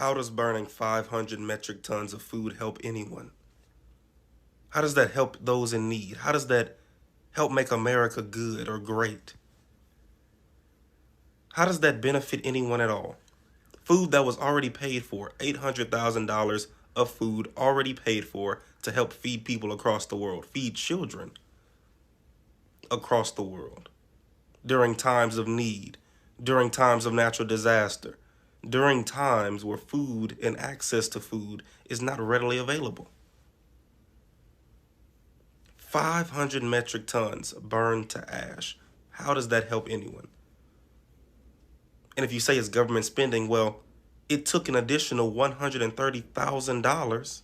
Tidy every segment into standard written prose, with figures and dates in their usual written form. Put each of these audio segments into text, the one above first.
How does burning 500 metric tons of food help anyone? How does that help those in need? How does that help make America good or great? How does that benefit anyone at all? Food that was already paid for, $800,000 of food already paid for to help feed people across the world, feed children across the world during times of need, during times of natural disaster, during times where food and access to food is not readily available. 500 metric tons burned to ash. How does that help anyone? And if you say it's government spending, well, it took an additional $130,000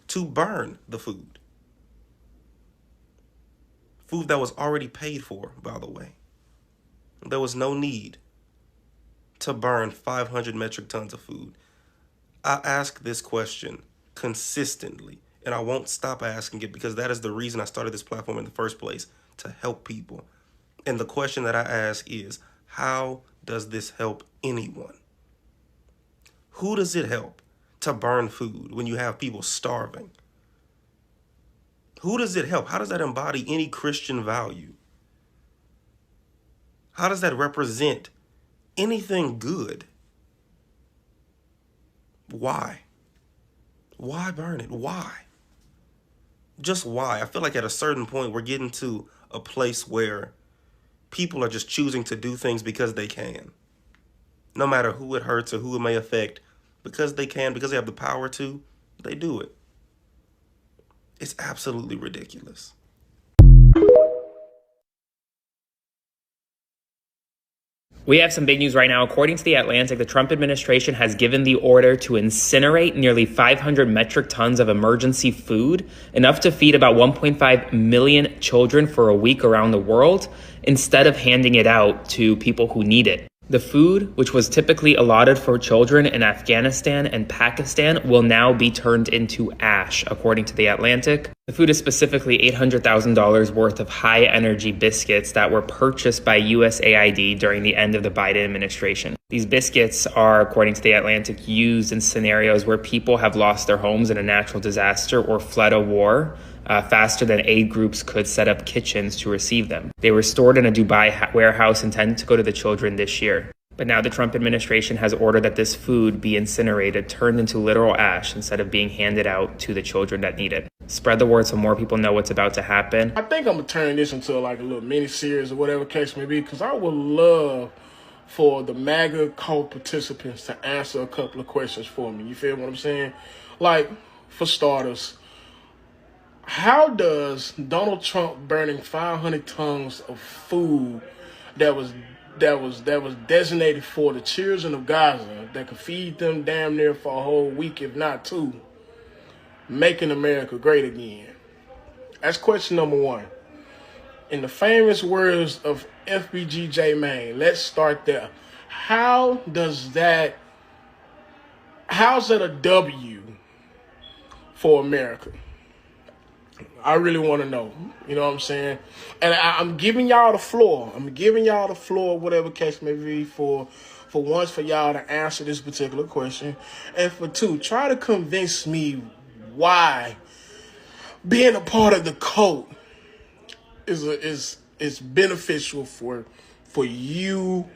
to burn the food. Food that was already paid for, by the way. There was no need to burn 500 metric tons of food. I ask this question consistently, and I won't stop asking it because that is the reason I started this platform in the first place, to help people. And the question that I ask is, how does this help anyone? Who does it help to burn food when you have people starving? Who does it help? How does that embody any Christian value? How does that represent anything good? Why? Why burn it? Why? Just why? I feel like at a certain point we're getting to a place where people are just choosing to do things because they can. No matter who it hurts or who it may affect, because they can, because they have the power to, they do it. It's absolutely ridiculous. We have some big news right now. According to The Atlantic, the Trump administration has given the order to incinerate nearly 500 metric tons of emergency food, enough to feed about 1.5 million children for a week around the world, instead of handing it out to people who need it. The food, which was typically allotted for children in Afghanistan and Pakistan, will now be turned into ash, according to The Atlantic. The food is specifically $800,000 worth of high-energy biscuits that were purchased by USAID during the end of the Biden administration. These biscuits are, according to The Atlantic, used in scenarios where people have lost their homes in a natural disaster or fled a war, faster than aid groups could set up kitchens to receive them. They were stored in a Dubai warehouse intended to go to the children this year. But now the Trump administration has ordered that this food be incinerated, turned into literal ash, instead of being handed out to the children that need it. Spread the word so more people know what's about to happen. I think I'm going to turn this into like a little mini-series or whatever case may be, because I would love for the MAGA cult participants to answer a couple of questions for me. You feel what I'm saying? Like, for starters, how does Donald Trump burning 500 tons of food that was designated for the children of Gaza, that could feed them damn near for a whole week, if not two, making America great again? That's question number one. In the famous words of FBGJ Maine, let's start there. How's that a W for America? I really want to know. You know what I'm saying? And I'm giving y'all the floor. Whatever case may be, for once, for y'all to answer this particular question. And for two, try to convince me why being a part of the cult is beneficial for you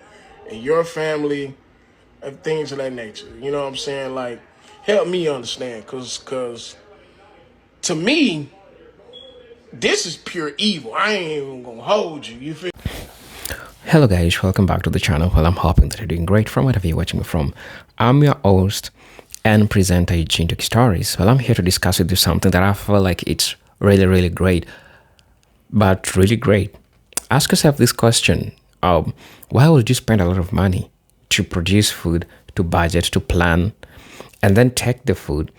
and your family and things of that nature. You know what I'm saying? Like, help me understand, cause to me, this is pure evil. I ain't even gonna hold you. You feel? Hello guys, welcome back to the channel. Well, I'm hoping that you're doing great from wherever you're watching me from. I'm your host and presenter, Eugene Took Stories. Well, I'm here to discuss with you something that I feel like it's really, really great. But really great. Ask yourself this question. Why would you spend a lot of money to produce food, to budget, to plan, and then take the food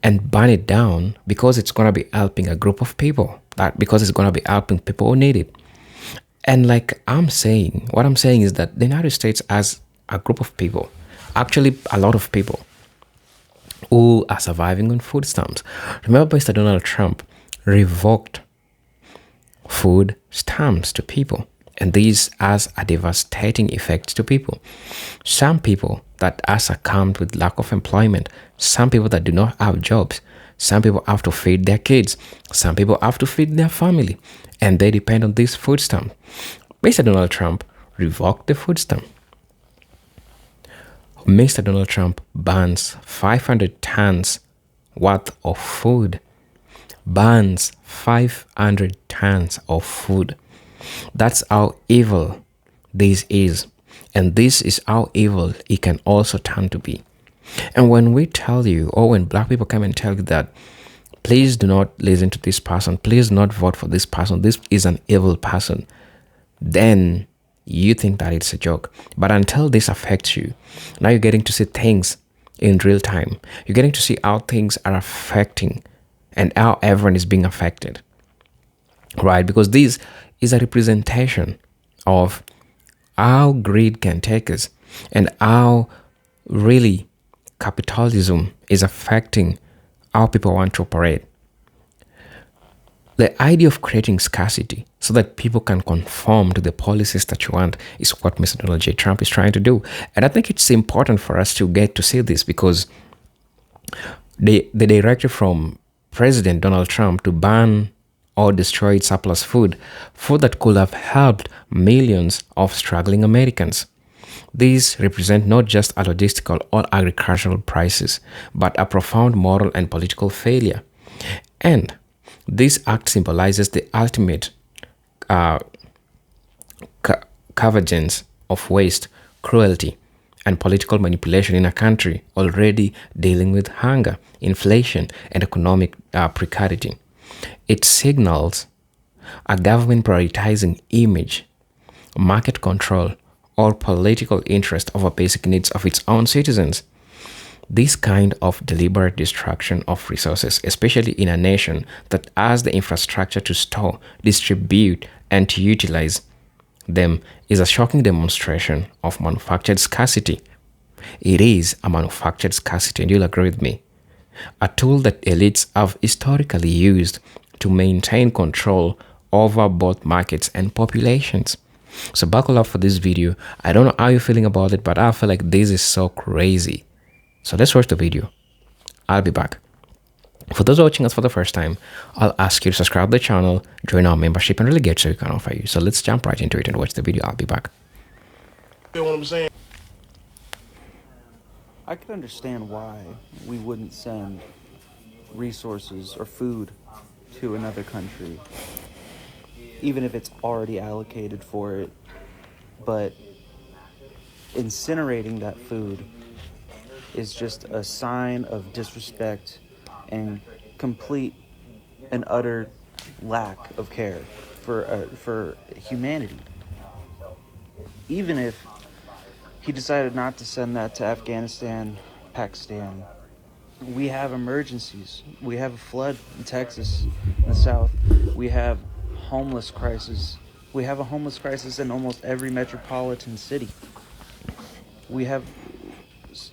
and burn it down because it's going to be helping a group of people, because it's going to be helping people who need it? And like what I'm saying is that the United States has a group of people, actually a lot of people, who are surviving on food stamps. Remember, Mr. Donald Trump revoked food stamps to people. And this has a devastating effect to people. Some people that are succumbed with lack of employment, some people that do not have jobs, some people have to feed their kids, some people have to feed their family, and they depend on this food stamp. Mr. Donald Trump revoked the food stamp. Mr. Donald Trump bans 500 tons worth of food. Bans 500 tons of food. That's how evil this is. And this is how evil it can also turn to be. And when we tell you, or when black people come and tell you that, please do not listen to this person, please do not vote for this person, this is an evil person, then you think that it's a joke. But until this affects you, now you're getting to see things in real time. You're getting to see how things are affecting and how everyone is being affected, right? Because this is a representation of how greed can take us and how really capitalism is affecting how people want to operate. The idea of creating scarcity so that people can conform to the policies that you want is what Mr. Donald J. Trump is trying to do. And I think it's important for us to get to see this, because the directive from President Donald Trump to ban or destroy surplus food that could have helped millions of struggling Americans. These represent not just a logistical or agricultural crisis, but a profound moral and political failure. And this act symbolizes the ultimate convergence of waste, cruelty, and political manipulation in a country already dealing with hunger, inflation, and economic precarity. It signals a government prioritizing image, market control, or political interest over basic needs of its own citizens. This kind of deliberate destruction of resources, especially in a nation that has the infrastructure to store, distribute, and to utilize them, is a shocking demonstration of manufactured scarcity. It is a manufactured scarcity, and you'll agree with me. A tool that elites have historically used to maintain control over both markets and populations. So buckle up for this video. I don't know how you're feeling about it, but I feel like this is so crazy. So let's watch the video. I'll be back. For those watching us for the first time, I'll ask you to subscribe to the channel, join our membership, and really get so we can offer you. So let's jump right into it and watch the video. I'll be back. You know what I'm saying? I could understand why we wouldn't send resources or food to another country, even if it's already allocated for it. But incinerating that food is just a sign of disrespect and complete and utter lack of care for humanity. Even if he decided not to send that to Afghanistan, Pakistan, we have emergencies. We have a flood in Texas, in the South. We have homeless crisis. We have a homeless crisis in almost every metropolitan city.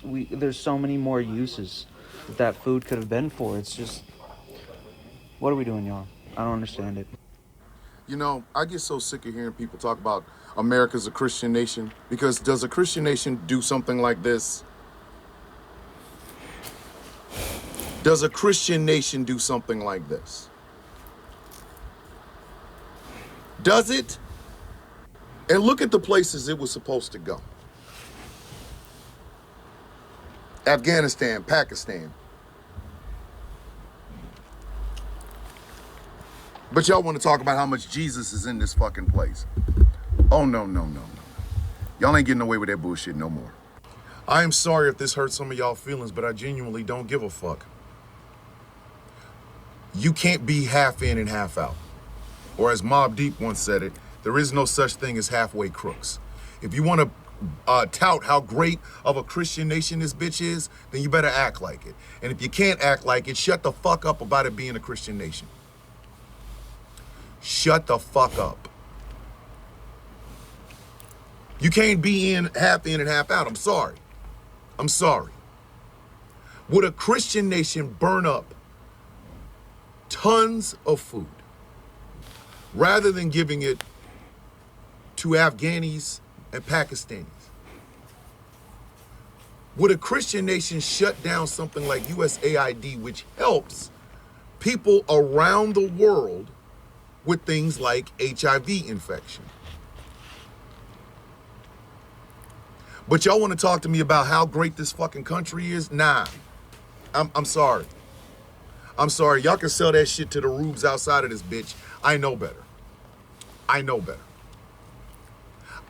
There's so many more uses that food could have been for. It's just, what are we doing, y'all? I don't understand it. You know, I get so sick of hearing people talk about America's a Christian nation, because does a Christian nation do something like this? Does a Christian nation do something like this? Does it? And look at the places it was supposed to go. Afghanistan, Pakistan. But y'all want to talk about how much Jesus is in this fucking place. Oh, no. Y'all ain't getting away with that bullshit no more. I am sorry if this hurts some of y'all feelings, but I genuinely don't give a fuck. You can't be half in and half out. Or as Mobb Deep once said it, there is no such thing as halfway crooks. If you want to tout how great of a Christian nation this bitch is, then you better act like it. And if you can't act like it, shut the fuck up about it being a Christian nation. Shut the fuck up. You can't be in and half out. I'm sorry. Would a Christian nation burn up tons of food rather than giving it to Afghanis and Pakistanis. Would a Christian nation shut down something like USAID, which helps people around the world with things like HIV infection? But y'all want to talk to me about how great this fucking country is? Nah, I'm sorry. I'm sorry. Y'all can sell that shit to the rubes outside of this bitch. I know better. I know better.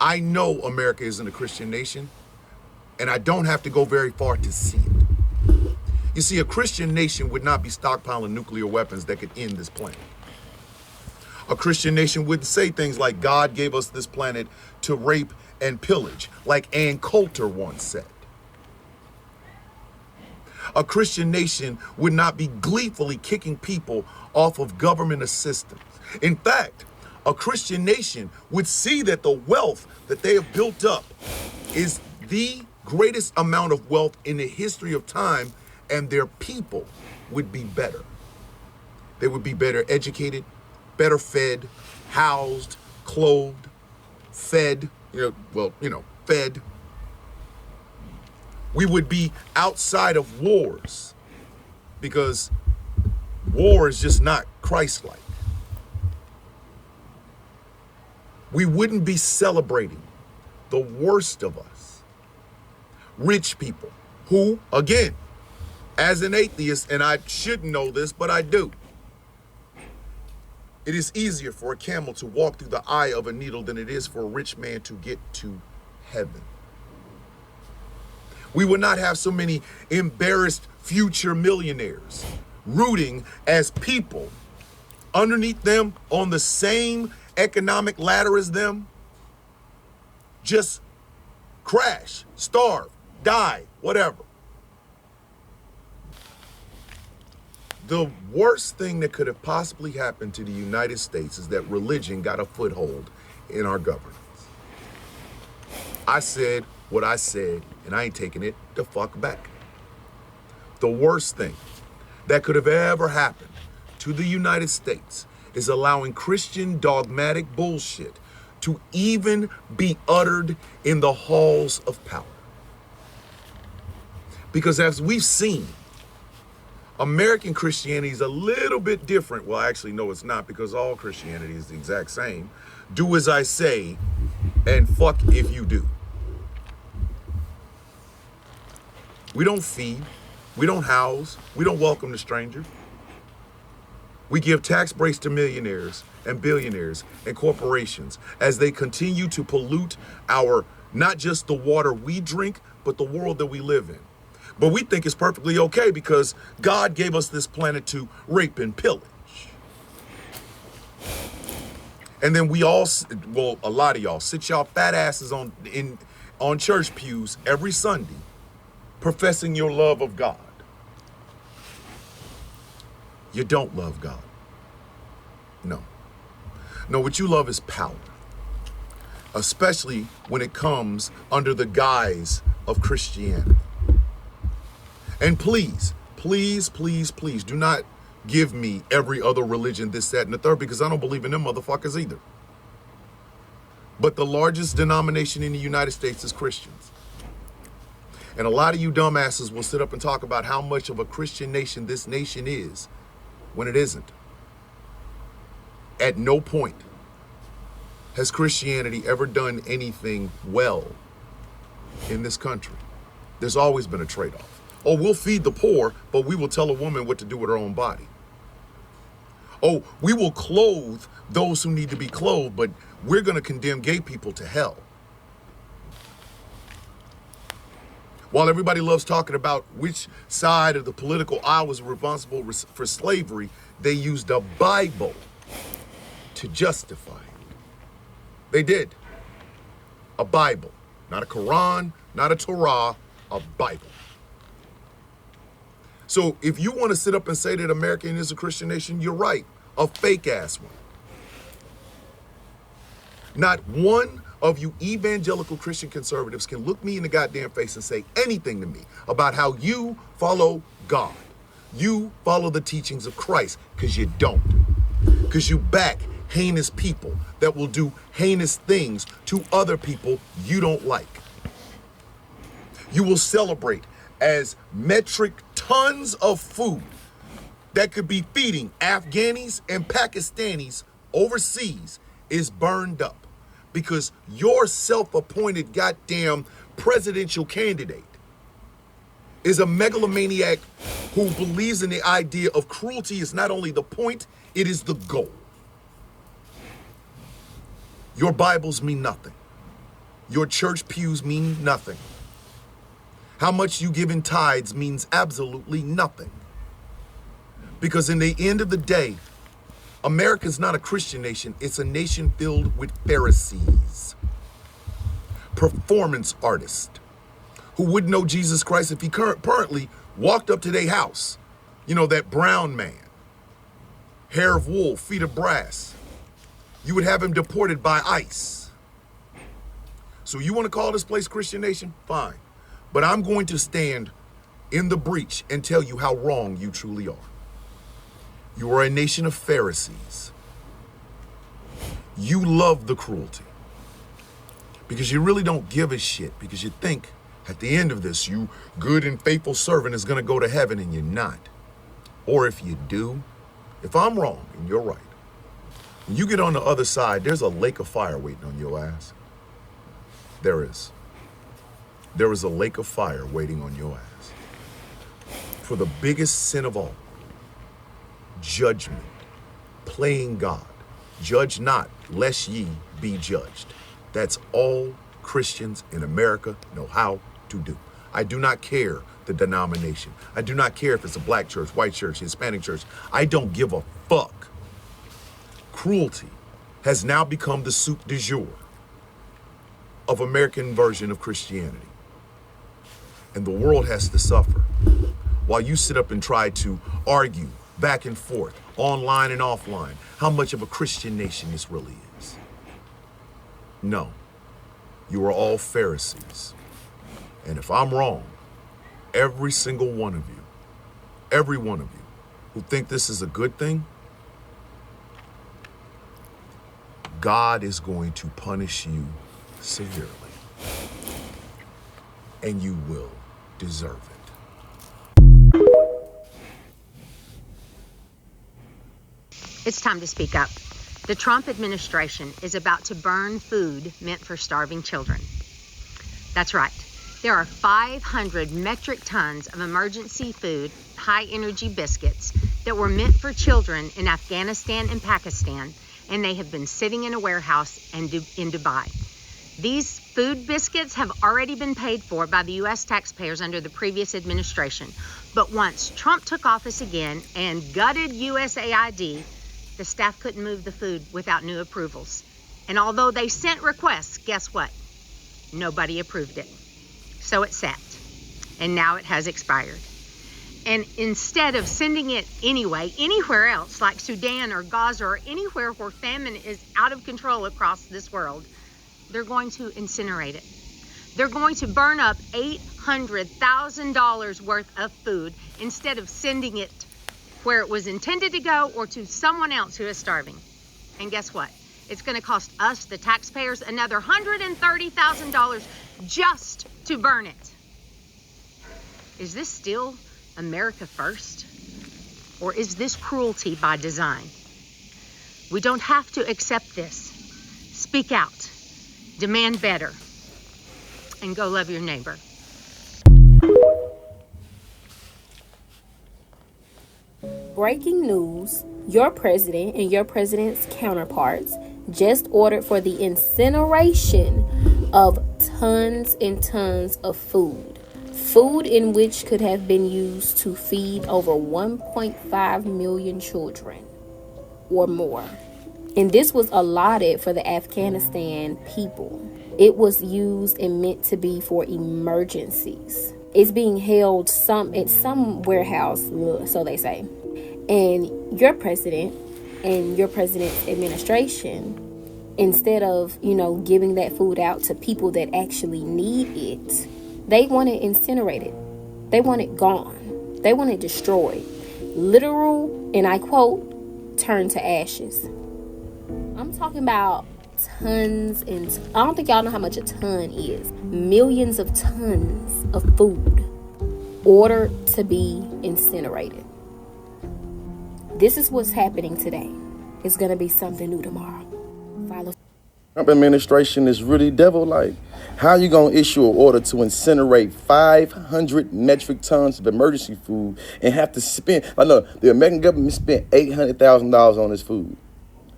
I know America isn't a Christian nation, and I don't have to go very far to see it. You see, a Christian nation would not be stockpiling nuclear weapons that could end this planet. A Christian nation wouldn't say things like, God gave us this planet to rape and pillage, like Ann Coulter once said. A Christian nation would not be gleefully kicking people off of government assistance. In fact, a Christian nation would see that the wealth that they have built up is the greatest amount of wealth in the history of time, and their people would be better. They would be better educated, better fed, housed, clothed, fed, fed. We would be outside of wars, because war is just not Christ-like. We wouldn't be celebrating the worst of us. Rich people who, again, as an atheist, and I shouldn't know this, but I do, it is easier for a camel to walk through the eye of a needle than it is for a rich man to get to heaven. We would not have so many embarrassed future millionaires rooting as people underneath them on the same economic ladder as them just crash, starve, die, whatever. The worst thing that could have possibly happened to the United States is that religion got a foothold in our governance. I said what I said, and I ain't taking it the fuck back. The worst thing that could have ever happened to the United States is allowing Christian dogmatic bullshit to even be uttered in the halls of power. Because as we've seen, American Christianity is a little bit different. Well, actually, no, it's not, because all Christianity is the exact same. Do as I say, and fuck if you do. We don't feed, we don't house, we don't welcome the stranger. We give tax breaks to millionaires and billionaires and corporations as they continue to pollute our, not just the water we drink, but the world that we live in. But we think it's perfectly okay because God gave us this planet to rape and pillage. And then we all, well, a lot of y'all sit y'all fat asses on church pews every Sunday, professing your love of God. You don't love God. No. No, what you love is power. Especially when it comes under the guise of Christianity. And please, please, please, please do not give me every other religion, this, that, and the third, because I don't believe in them motherfuckers either. But the largest denomination in the United States is Christians. And a lot of you dumbasses will sit up and talk about how much of a Christian nation this nation is when it isn't. At no point has Christianity ever done anything well in this country. There's always been a trade-off. Oh, we'll feed the poor, but we will tell a woman what to do with her own body. Oh, we will clothe those who need to be clothed, but we're going to condemn gay people to hell. While everybody loves talking about which side of the political aisle was responsible for slavery, they used the Bible to justify it. They did. A Bible. Not a Quran, not a Torah, a Bible. So if you want to sit up and say that America is a Christian nation, you're right. A fake ass one. Not one of you evangelical Christian conservatives can look me in the goddamn face and say anything to me about how you follow God. You follow the teachings of Christ, because you don't. Because you back heinous people that will do heinous things to other people you don't like. You will celebrate as metric tons of food that could be feeding Afghanis and Pakistanis overseas is burned up because your self-appointed goddamn presidential candidate is a megalomaniac who believes in the idea of cruelty is not only the point, it is the goal. Your Bibles mean nothing. Your church pews mean nothing. How much you give in tithes means absolutely nothing. Because in the end of the day, America's not a Christian nation. It's a nation filled with Pharisees, performance artists who wouldn't know Jesus Christ if he currently walked up to their house. You know, that brown man, hair of wool, feet of brass. You would have him deported by ICE. So you want to call this place Christian nation? Fine. But I'm going to stand in the breach and tell you how wrong you truly are. You are a nation of Pharisees. You love the cruelty because you really don't give a shit, because you think at the end of this, you good and faithful servant is going to go to heaven, and you're not. Or if you do, if I'm wrong and you're right, when you get on the other side, there's a lake of fire waiting on your ass. There is. There is a lake of fire waiting on your ass for the biggest sin of all. Judgment, playing God. Judge not, lest ye be judged. That's all Christians in America know how to do. I do not care the denomination. I do not care if it's a black church, white church, Hispanic church. I don't give a fuck. Cruelty has now become the soup du jour of American version of Christianity. And the world has to suffer while you sit up and try to argue back and forth, online and offline, how much of a Christian nation this really is. No, you are all Pharisees. And if I'm wrong, every single one of you, every one of you who think this is a good thing, God is going to punish you severely. And you will deserve it. It's time to speak up. The Trump administration is about to burn food meant for starving children. That's right. There are 500 metric tons of emergency food, high-energy biscuits that were meant for children in Afghanistan and Pakistan, and they have been sitting in a warehouse in Dubai. These food biscuits have already been paid for by the U.S. taxpayers under the previous administration. But once Trump took office again and gutted USAID, the staff couldn't move the food without new approvals. And although they sent requests, guess what? Nobody approved it. So it sat. And now it has expired. And instead of sending it anyway, anywhere else, like Sudan or Gaza or anywhere where famine is out of control across this world, they're going to incinerate it. They're going to burn up $800,000 worth of food instead of sending it where it was intended to go or to someone else who is starving. And guess what? It's going to cost us, the taxpayers, another $130,000 just to burn it. Is this still America first? Or is this cruelty by design? We don't have to accept this. Speak out. Demand better. And go love your neighbor. Breaking news, your president and your president's counterparts just ordered for the incineration of tons and tons of food. Food in which could have been used to feed over 1.5 million children or more. And this was allotted for the Afghanistan people. It was used and meant to be for emergencies. It's being held at some warehouse, so they say. And your president and your president's administration, instead of, giving that food out to people that actually need it, they want it incinerated. They want it gone. They want it destroyed. Literal, and I quote, turn to ashes. I'm talking about tons and I don't think y'all know how much a ton is. Millions of tons of food ordered to be incinerated. This is what's happening today. It's going to be something new tomorrow. Follow. Trump administration is really devil-like. How you gonna issue an order to incinerate 500 metric tons of emergency food and have to spend? Like, look, the American government spent $800,000 on this food.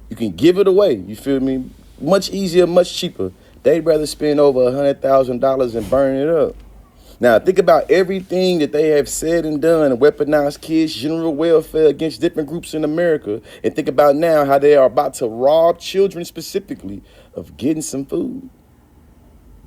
You can give it away. You feel me? Much easier, much cheaper. They'd rather spend over $100,000 and burn it up. Now, think about everything that they have said and done, weaponized kids, general welfare against different groups in America, and think about now how they are about to rob children specifically of getting some food.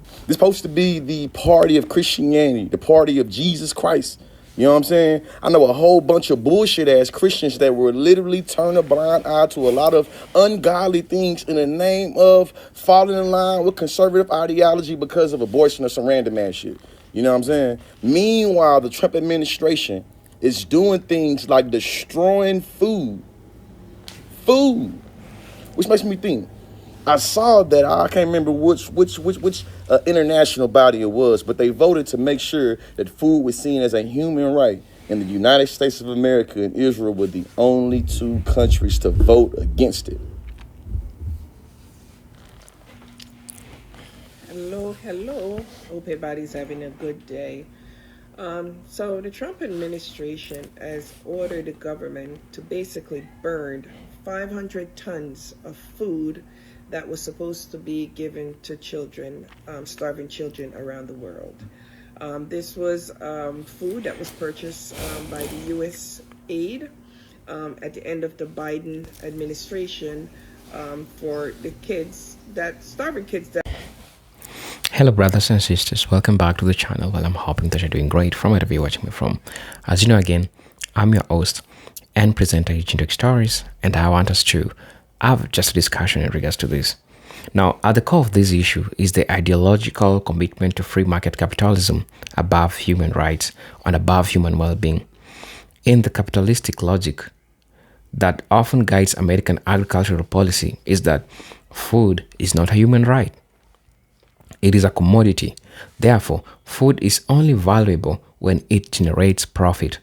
This is supposed to be the party of Christianity, the party of Jesus Christ. You know what I'm saying? I know a whole bunch of bullshit-ass Christians that will literally turn a blind eye to a lot of ungodly things in the name of falling in line with conservative ideology because of abortion or some random ass shit. You know what I'm saying? Meanwhile, the Trump administration is doing things like destroying food, which makes me think. I saw that, I can't remember which international body it was, but they voted to make sure that food was seen as a human right. And the United States of America and Israel were the only two countries to vote against it. Hello. Hope everybody's having a good day. So the Trump administration has ordered the government to basically burn 500 tons of food that was supposed to be given to children, starving children around the world. This was food that was purchased by the U.S. aid at the end of the Biden administration for the starving kids that. Hello brothers and sisters, welcome back to the channel. Well, I'm hoping that you're doing great from wherever you're watching me from. As you know, again, I'm your host and presenter Eugene Stories, and I want us to have just a discussion in regards to this. Now, at the core of this issue is the ideological commitment to free market capitalism above human rights and above human well-being. In the capitalistic logic that often guides American agricultural policy is that food is not a human right. It is a commodity. Therefore, food is only valuable when it generates profit.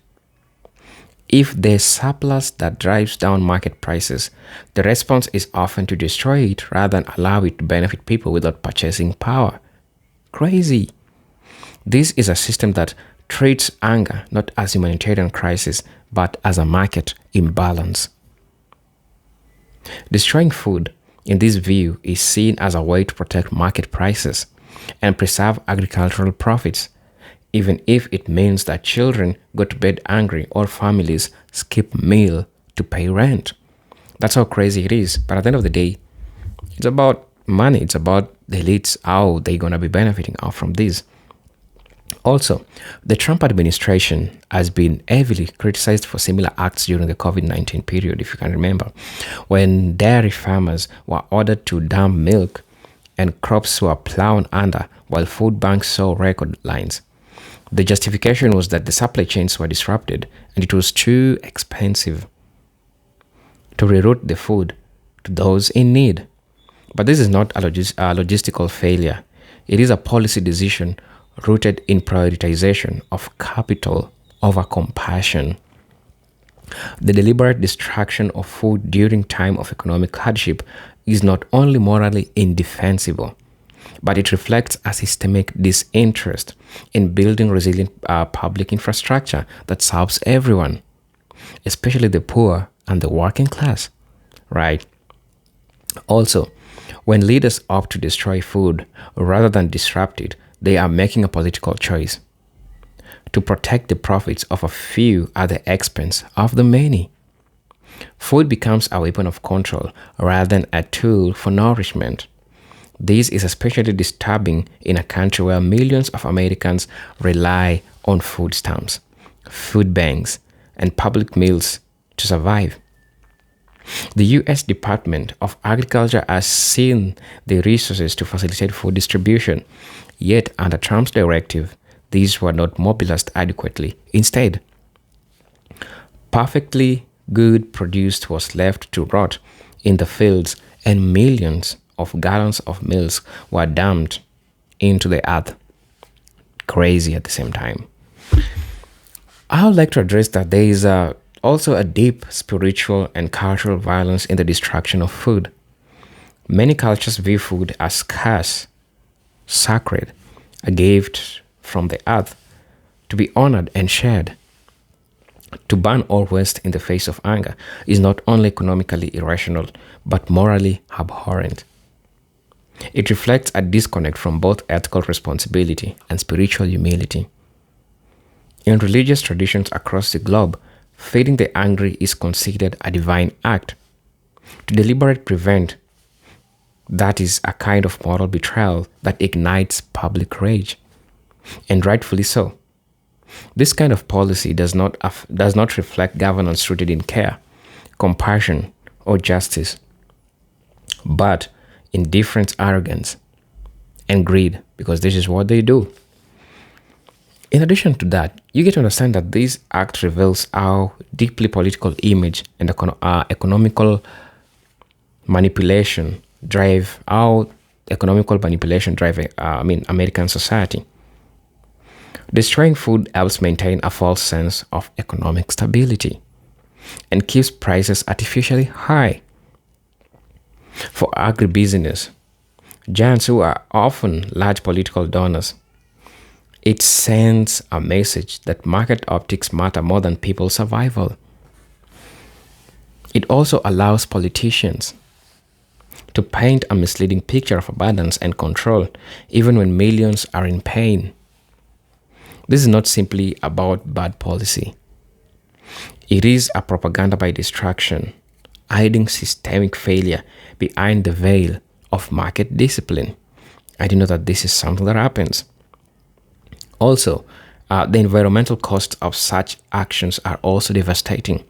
If there's surplus that drives down market prices, the response is often to destroy it rather than allow it to benefit people without purchasing power. Crazy. This is a system that treats anger not as a humanitarian crisis, but as a market imbalance. Destroying food, in this view, is seen as a way to protect market prices and preserve agricultural profits, even if it means that children go to bed angry or families skip meal to pay rent. That's how crazy it is. But at the end of the day, it's about money. It's about the elites, how they're going to be benefiting out from this. Also, the Trump administration has been heavily criticized for similar acts during the COVID-19 period, if you can remember, when dairy farmers were ordered to dump milk and crops were plowed under while food banks saw record lines. The justification was that the supply chains were disrupted and it was too expensive to reroute the food to those in need. But this is not a logistical failure. It is a policy decision rooted in prioritization of capital over compassion. The deliberate destruction of food during time of economic hardship is not only morally indefensible, but it reflects a systemic disinterest in building resilient public infrastructure that serves everyone, especially the poor and the working class, right? Also, when leaders opt to destroy food rather than disrupt it, they are making a political choice to protect the profits of a few at the expense of the many. Food becomes a weapon of control rather than a tool for nourishment. This is especially disturbing in a country where millions of Americans rely on food stamps, food banks, and public meals to survive. The U.S. Department of Agriculture has seen the resources to facilitate food distribution, yet under Trump's directive, these were not mobilized adequately. Instead, perfectly good produce was left to rot in the fields and millions of gallons of milk were dumped into the earth. Crazy at the same time. I would like to address that there is also a deep spiritual and cultural violence in the destruction of food. Many cultures view food as scarce, sacred, a gift from the earth to be honored and shared. To ban all waste in the face of anger is not only economically irrational, but morally abhorrent. It reflects a disconnect from both ethical responsibility and spiritual humility. In religious traditions across the globe, feeding the hungry is considered a divine act. To deliberately prevent that is a kind of moral betrayal that ignites public rage, and rightfully so. This kind of policy does not reflect governance rooted in care, compassion, or justice, but indifference, arrogance, and greed, because this is what they do. In addition to that, you get to understand that this act reveals how deeply political image and economical manipulation drive American society. Destroying food helps maintain a false sense of economic stability and keeps prices artificially high. For agribusiness giants who are often large political donors, it sends a message that market optics matter more than people's survival. It also allows politicians to paint a misleading picture of abundance and control, even when millions are in pain. This is not simply about bad policy. It is a propaganda by distraction, hiding systemic failure behind the veil of market discipline. I do know that this is something that happens. Also, the environmental costs of such actions are also devastating.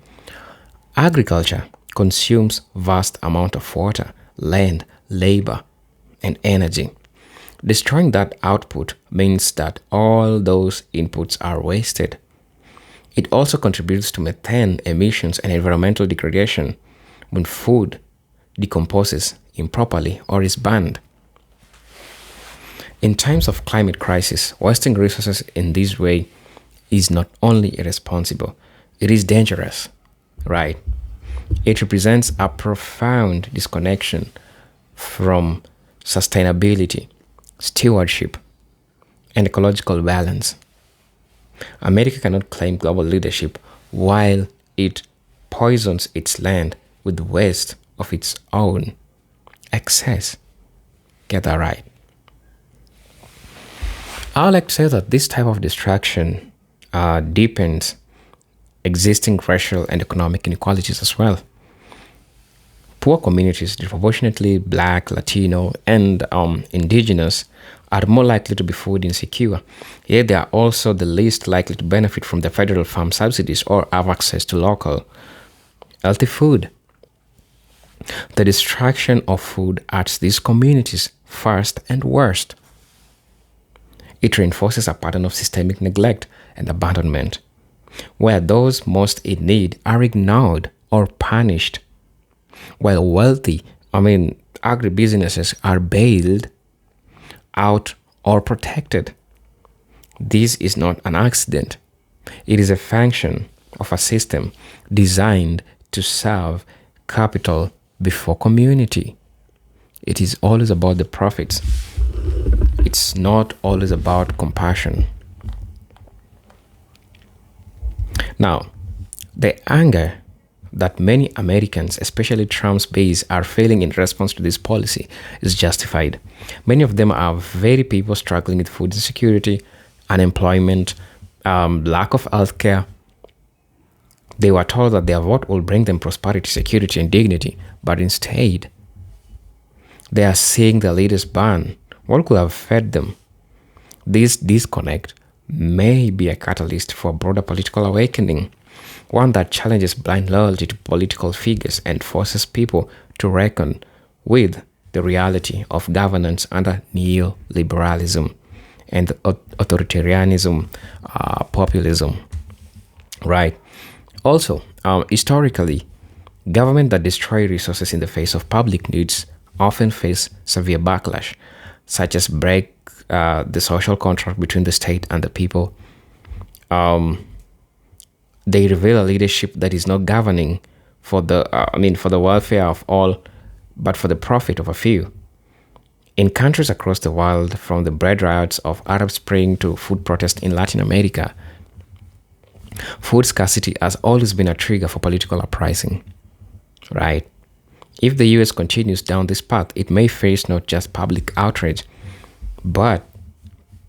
Agriculture consumes vast amount of water, land, labor, and energy. Destroying that output means that all those inputs are wasted. It also contributes to methane emissions and environmental degradation when food decomposes improperly or is burned. In times of climate crisis, wasting resources in this way is not only irresponsible, it is dangerous, right? It represents a profound disconnection from sustainability, stewardship, and ecological balance. America cannot claim global leadership while it poisons its land with waste of its own excess. Get that right. I would like to say that this type of distraction deepens existing racial and economic inequalities as well. Poor communities, disproportionately Black, Latino, and indigenous, are more likely to be food insecure, yet they are also the least likely to benefit from the federal farm subsidies or have access to local, healthy food. The destruction of food hurts these communities first and worst. It reinforces a pattern of systemic neglect and abandonment, where those most in need are ignored or punished, while agribusinesses are bailed out or protected. This is not an accident. It is a function of a system designed to serve capital before community. It is always about the profits. It's not always about compassion. Now, the anger that many Americans, especially Trump's base, are feeling in response to this policy is justified. Many of them are very people struggling with food insecurity, unemployment, lack of health care. They were told that their vote will bring them prosperity, security, and dignity, but instead, they are seeing their leaders burn what could have fed them. This disconnect may be a catalyst for a broader political awakening, one that challenges blind loyalty to political figures and forces people to reckon with the reality of governance under neoliberalism and authoritarianism, populism, right? Also, historically, Governments that destroy resources in the face of public needs often face severe backlash, such as break the social contract between the state and the people. They reveal a leadership that is not governing for the welfare of all, but for the profit of a few. In countries across the world, from the bread riots of Arab Spring to food protests in Latin America, food scarcity has always been a trigger for political uprising, right? If the US continues down this path, it may face not just public outrage, but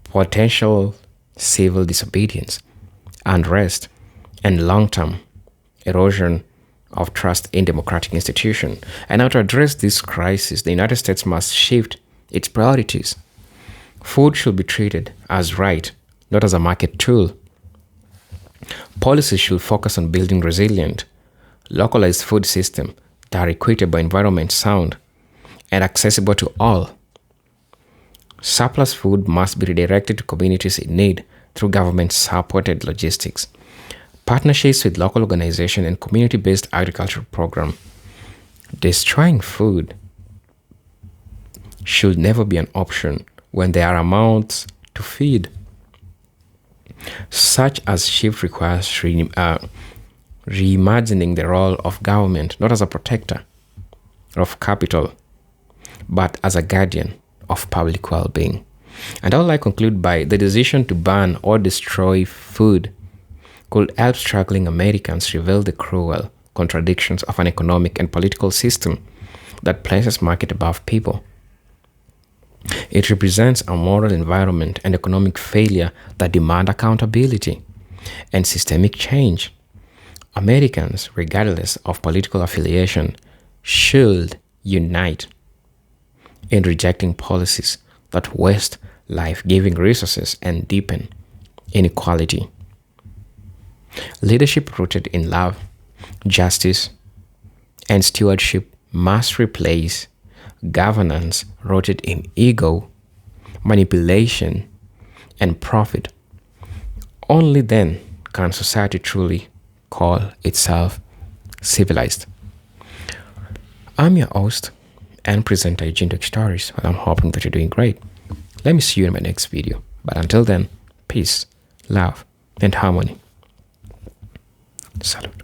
potential civil disobedience, unrest, and long-term erosion of trust in democratic institutions. And now to address this crisis, the United States must shift its priorities. Food should be treated as right, not as a market tool. Policies should focus on building resilient, localized food systems that are equitable, environment sound, and accessible to all. Surplus food must be redirected to communities in need through government-supported logistics, partnerships with local organizations, and community-based agricultural programs. Destroying food should never be an option when there are amounts to feed. Such a shift requires reimagining the role of government not as a protector of capital, but as a guardian of public well-being. And I would like to conclude by the decision to ban or destroy food could help struggling Americans reveal the cruel contradictions of an economic and political system that places market above people. It represents a moral environment and economic failure that demand accountability and systemic change. Americans, regardless of political affiliation, should unite in rejecting policies that waste life-giving resources and deepen inequality. Leadership rooted in love, justice, and stewardship must replace governance rooted in ego, manipulation, and profit. Only then can society truly call itself civilized. I'm your host and presenter, Eugene Stories, and I'm hoping that you're doing great. Let me see you in my next video. But until then, peace, love, and harmony. Salute.